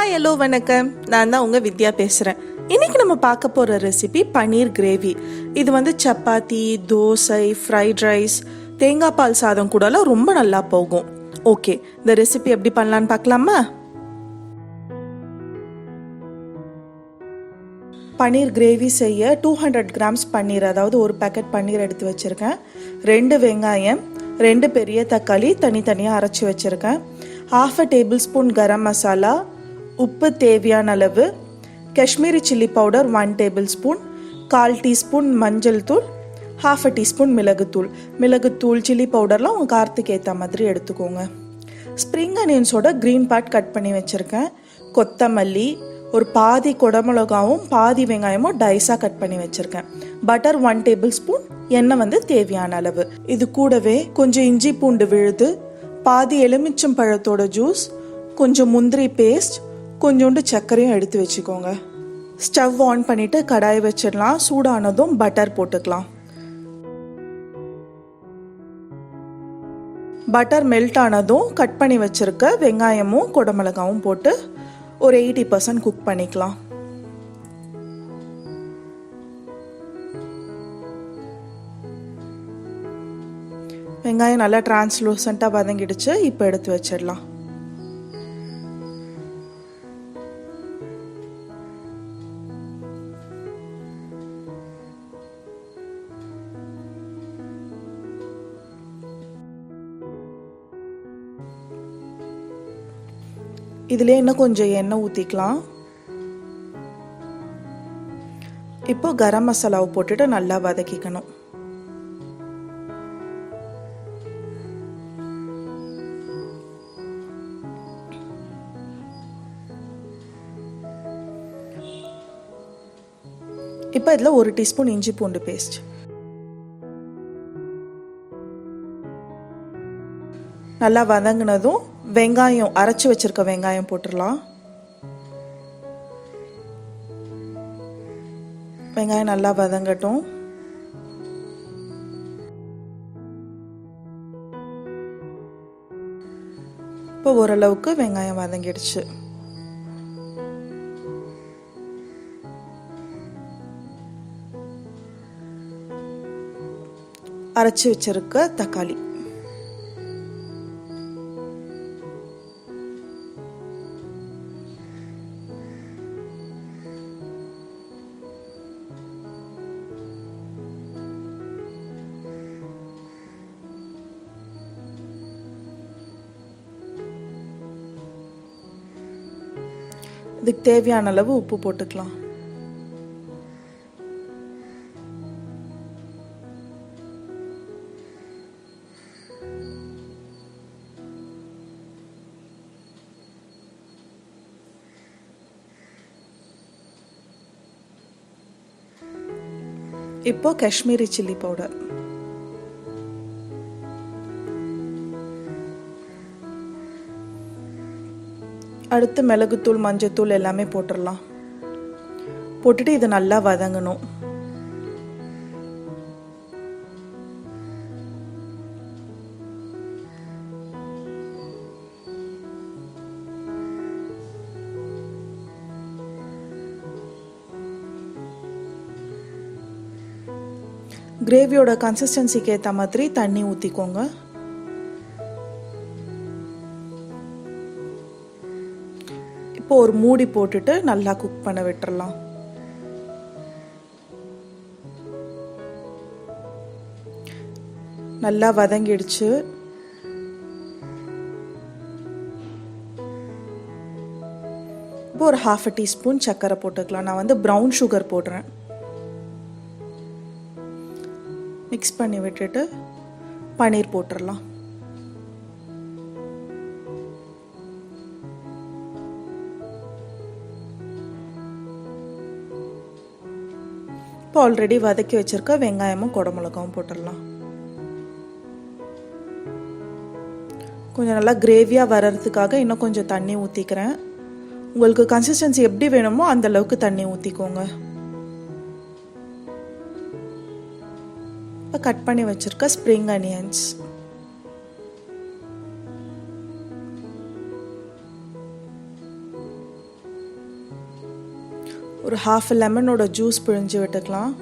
Hi hello வணக்கம், நான் தான் உங்கள் வித்யா பேசுகிறேன். இன்றைக்கி நம்ம பார்க்க போகிற ரெசிபி பன்னீர் கிரேவி. இது வந்து சப்பாத்தி, தோசை, ஃப்ரைட் ரைஸ், தேங்காய் பால் சாதம் கூடலாம் ரொம்ப நல்லா போகும். ஓகே, இந்த ரெசிபி எப்படி பண்ணலான்னு பார்க்கலாமா? பன்னீர் கிரேவி செய்ய 200 கிராம்ஸ் பன்னீர், அதாவது ஒரு பேக்கெட் பன்னீர் எடுத்து வச்சுருக்கேன். 2 வெங்காயம், 2 பெரிய தக்காளி தனித்தனியாக அரைச்சி வச்சுருக்கேன். 1/2 டேபிள் ஸ்பூன் கரம் மசாலா, உப்பு தேவையான அளவு, Kashmiri chilli powder 1 table spoon, 1/4 teaspoon மஞ்சள் தூள், 1/2 டீஸ்பூன் மிளகுத்தூள் சில்லி பவுடர்லாம் உங்கள் காரத்துக்கு ஏற்ற மாதிரி எடுத்துக்கோங்க. ஸ்ப்ரிங் அனியன்ஸோட க்ரீன் பார்ட் கட் பண்ணி வச்சுருக்கேன். கொத்தமல்லி, ஒரு பாதி குடமிளகாவும் பாதி வெங்காயமும் டைஸாக கட் பண்ணி வச்சுருக்கேன். பட்டர் 1 டேபிள் ஸ்பூன், எண்ணெய் வந்து தேவையான அளவு. இது கூடவே கொஞ்சம் இஞ்சி பூண்டு விழுது, பாதி எலுமிச்சம் பழத்தோட ஜூஸ், கொஞ்சம் முந்திரி பேஸ்ட், கொஞ்சோண்டு சர்க்கரையும் எடுத்து வச்சுக்கோங்க. ஸ்டவ் ஆன் பண்ணிவிட்டு கடாய் வச்சிடலாம். சூடானதும் பட்டர் போட்டுக்கலாம். பட்டர் மெல்ட் ஆனதும் கட் பண்ணி வச்சுருக்க வெங்காயமும் குடமிளகாவும் போட்டு ஒரு 80% குக் பண்ணிக்கலாம். வெங்காயம் நல்லா டிரான்ஸ்லூசண்ட்டாக வதங்கிடுச்சு. இப்போ எடுத்து வச்சிடலாம். இதிலே இன்னும் கொஞ்சம் எண்ணெய் ஊற்றிக்கலாம். இப்போ கரம் மசாலாவை போட்டுட்டு நல்லா வதக்கிக்கணும். இப்போ இதில் 1 டீஸ்பூன் இஞ்சி பூண்டு பேஸ்ட், நல்லா வதங்கினதும் வெங்காயம், அரைச்சி வச்சிருக்க வெங்காயம் போட்டுடலாம். வெங்காயம் நல்லா வதங்கட்டும். இப்போ ஓரளவுக்கு வெங்காயம் வதங்கிடுச்சு. அரைச்சி வச்சிருக்க தக்காளி, இதுக்கு தேவையான அளவு உப்பு போட்டுக்கலாம். இப்போ காஷ்மீரி சில்லி பவுடர், அடுத்து மிளகுத்தூள், மஞ்சத்தூள் எல்லாமே போட்டுடலாம். போட்டுட்டு இது நல்லா வதங்கணும். கிரேவியோட கன்சிஸ்டன்சிக்கு ஏற்ற மாதிரி தண்ணி ஊற்றிக்கோங்க. இப்போ ஒரு மூடி போட்டுட்டு நல்லா குக் பண்ண விட்டுறலாம். நல்லா வதங்கிடுச்சு. இப்போ ஒரு 1/2 டீஸ்பூன் சர்க்கரை போட்டுக்கலாம். நான் வந்து ப்ரௌன் சுகர் போடுறேன். மிக்ஸ் பண்ணி விட்டுட்டு பன்னீர் போட்டுடலாம். இப்போ ஆல்ரெடி வதக்கி வச்சிருக்க வெங்காயமும் குடமிளகாவும் போட்டுடலாம். கொஞ்சம் நல்லா கிரேவியாக வர்றதுக்காக இன்னும் கொஞ்சம் தண்ணி ஊற்றிக்கிறேன். உங்களுக்கு கன்சிஸ்டன்சி எப்படி வேணுமோ அந்த அளவுக்கு தண்ணி ஊற்றிக்கோங்க. இப்போ கட் பண்ணி வச்சிருக்க ஸ்ப்ரிங் அனியன்ஸ், ஒரு half லெமனோட ஜூஸ் பிழிஞ்சு விட்டுக்கலாம்.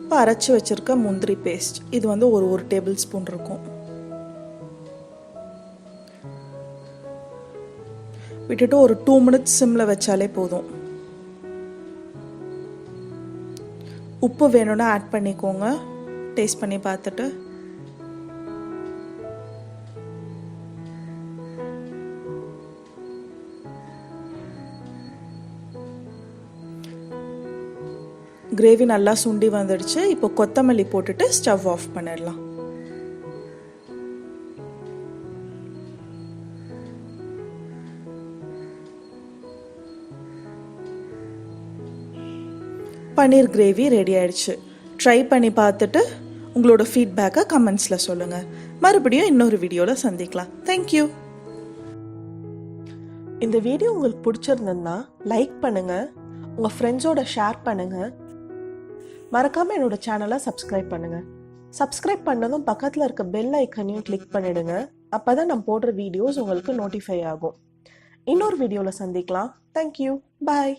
இப்போ அரைச்சி வச்சிருக்க முந்திரி பேஸ்ட் இது வந்து ஒரு டேபிள் ஸ்பூன் இருக்கும். விட்டுட்டு ஒரு 2 மினிட்ஸ் சிம்ல வச்சாலே போதும். உப்பு வேணும்னா ஆட் பண்ணிக்கோங்க, டேஸ்ட் பண்ணி பார்த்துட்டு. கிரேவி நல்லா சுண்டி வந்துடுச்சு. இப்போ கொத்தமல்லி போட்டுட்டு ஸ்டவ் ஆஃப் பண்ணிடலாம். பன்னீர் கிரேவி ரெடி ஆயிடுச்சு. ட்ரை பண்ணி பார்த்துட்டு உங்களோட ஃபீட்பேக்கை கமெண்ட்ஸில் சொல்லுங்கள். மறுபடியும் இன்னொரு வீடியோவில் சந்திக்கலாம். தேங்க்யூ. இந்த வீடியோ உங்களுக்கு பிடிச்சிருந்ததுன்னா லைக் பண்ணுங்கள், உங்கள் ஃப்ரெண்ட்ஸோட ஷேர் பண்ணுங்கள். மறக்காமல் என்னோட சேனலை சப்ஸ்கிரைப் பண்ணுங்கள். சப்ஸ்கிரைப் பண்ணதும் பக்கத்தில் இருக்க பெல் ஐக்கனையும் கிளிக் பண்ணிடுங்க. அப்போ தான் நான் போடுற வீடியோஸ் உங்களுக்கு நோட்டிஃபை ஆகும். இன்னொரு வீடியோவில் சந்திக்கலாம். தேங்க்யூ. பாய்.